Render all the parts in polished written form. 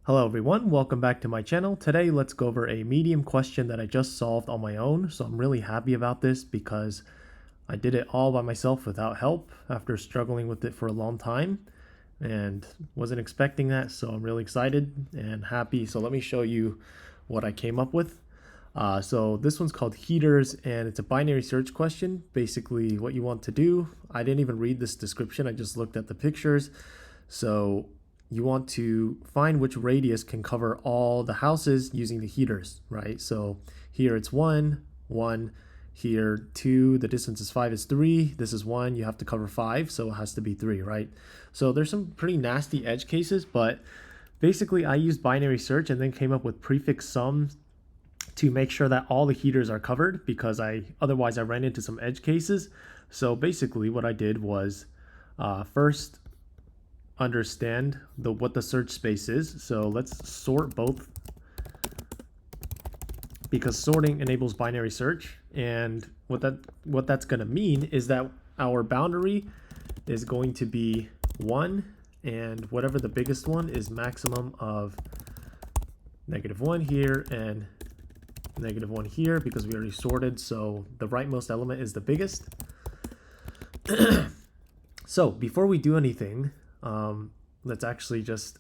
Hello everyone, welcome back to my channel. Today let's go over a medium question that I just solved on my own. So I'm really happy about this because I did it all by myself without help after struggling with it for a long time and wasn't expecting that. So I'm really excited and happy. So let me show you what I came up with. So this one's called heaters and it's a binary search question. Basically what you want to do, I didn't even read this description, I just looked at the pictures. So you want to find which radius can cover all the houses using the heaters, right? So here it's 1, 1, here 2, the distance is 5 is 3, this is 1, you have to cover 5, so it has to be 3, right? So there's some pretty nasty edge cases, but basically I used binary search and then came up with prefix sums to make sure that all the heaters are covered because otherwise I ran into some edge cases. So basically what I did was first understand what the search space is. So let's sort both because sorting enables binary search. And what that's going to mean is that our boundary is going to be 1 and whatever the biggest one is maximum of -1 here and -1 here because we already sorted. So the rightmost element is the biggest. So before we do anything, let's actually just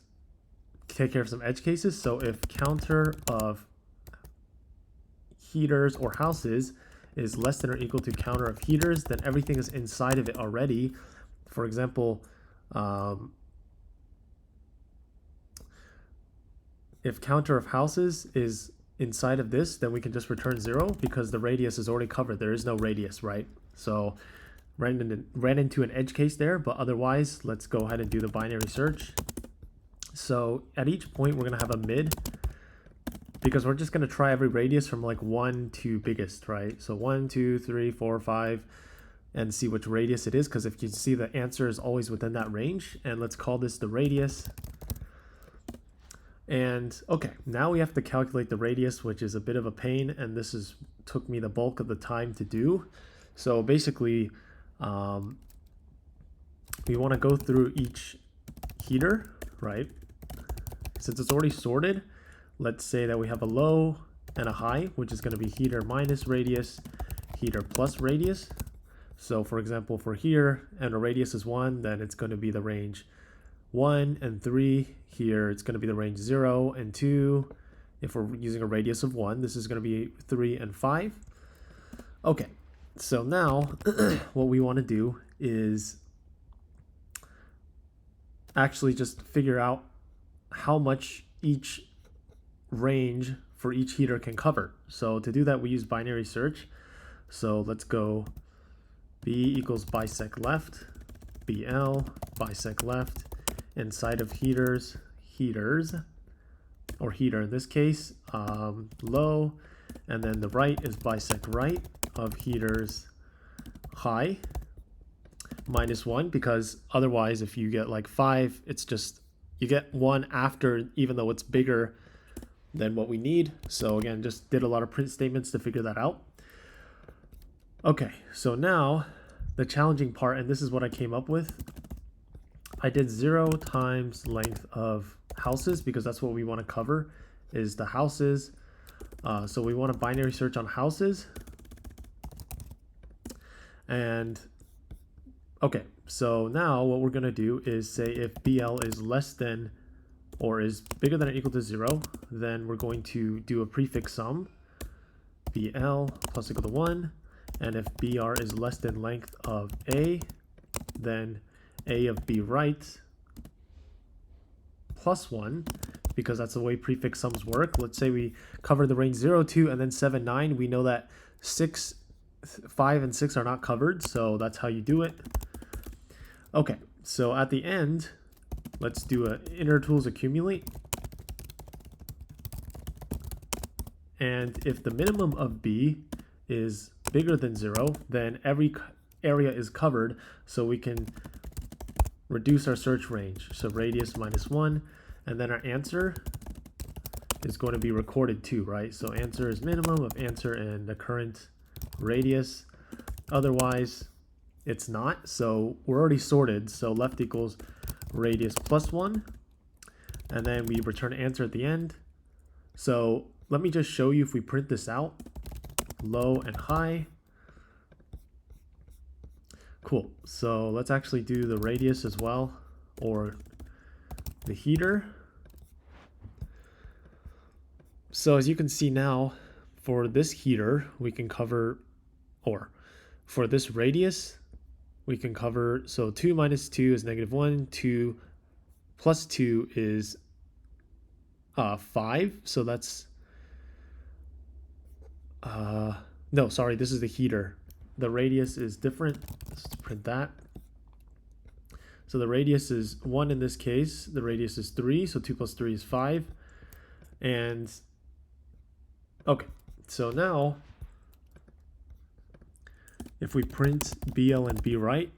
take care of some edge cases. So if counter of heaters or houses is less than or equal to counter of heaters, then everything is inside of it already. For example, if counter of houses is inside of this, then we can just return 0 because the radius is already covered. There is no radius, right? So ran into an edge case there, but otherwise let's go ahead and do the binary search. So at each point we're going to have a mid because we're just going to try every radius from like 1 to biggest, right? So 1, 2, 3, 4, 5 and see which radius it is, because if you see the answer is always within that range. And let's call this the radius. And okay, now we have to calculate the radius, which is a bit of a pain, and this took me the bulk of the time to do. So basically we want to go through each heater, right? Since it's already sorted, let's say that we have a low and a high, which is going to be heater minus radius, heater plus radius. So for example, for here, and a radius is 1, then it's going to be the range 1 and 3. Here it's going to be the range 0 and 2. If we're using a radius of 1, this is going to be 3 and 5. Okay, so now what we want to do is actually just figure out how much each range for each heater can cover. So to do that, we use binary search. So let's go B equals bisect left, BL, bisect left, inside of heaters, or heater in this case, low, and then the right is bisect right of heaters high, -1, because otherwise if you get like 5, it's just, you get 1 after, even though it's bigger than what we need. So again, just did a lot of print statements to figure that out. Okay, so now the challenging part, and this is what I came up with. I did 0 times length of houses because that's what we want to cover is the houses. So we want to binary search on houses. And okay, so now what we're going to do is say if BL is less than or is bigger than or equal to 0, then we're going to do a prefix sum, BL plus equal to 1. And if BR is less than length of A, then A of B right plus 1, because that's the way prefix sums work. Let's say we cover the range 0, 2, and then 7, 9. We know that 6, 5, and 6 are not covered, so that's how you do it. Okay, so at the end, let's do a inner tools accumulate. And if the minimum of B is bigger than 0, then every area is covered, so we can reduce our search range. So radius -1, and then our answer is going to be recorded too, right? So answer is minimum of answer and the current radius. Otherwise, it's not. So we're already sorted. So left equals radius plus 1. and then we return answer at the end. So let me just show you if we print this out, low and high. Cool. So let's actually do the radius as well, or the heater. So as you can see now, for this heater, we can cover, or for this radius, we can cover, so 2 minus 2 is -1, 2 plus 2 is 5, so that's, no, sorry, this is the heater. The radius is different, let's print that. So the radius is 1 in this case, the radius is 3, so 2 plus 3 is 5, and, okay, so now, if we print BL and B right,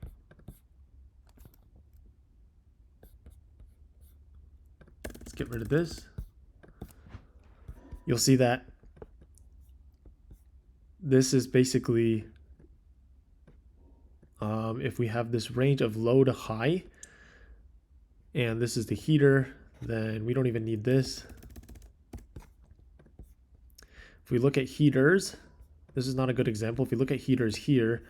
let's get rid of this. You'll see that this is basically, if we have this range of low to high, and this is the heater, then we don't even need this. If we look at heaters, this is not a good example. If we look at heaters here,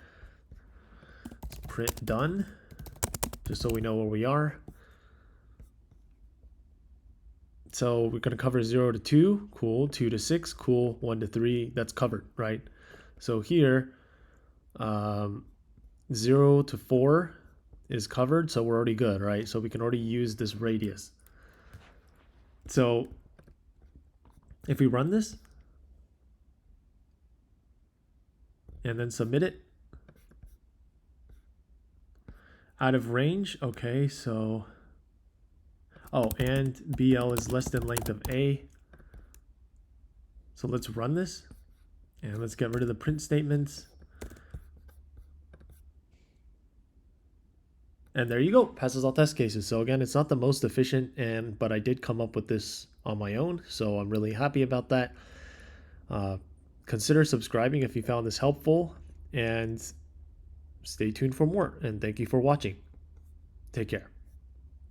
let's print done, just so we know where we are. So we're going to cover 0 to 2, cool, 2 to 6, cool, 1 to 3, that's covered, right? So here, 0 to 4 is covered, so we're already good, right? So we can already use this radius. So if we run this, and then submit it, out of range, okay, so, oh, and BL is less than length of A. So let's run this, and let's get rid of the print statements. And there you go, passes all test cases. So again, it's not the most efficient, but I did come up with this on my own, so I'm really happy about that. Consider subscribing if you found this helpful, and stay tuned for more. And thank you for watching. Take care.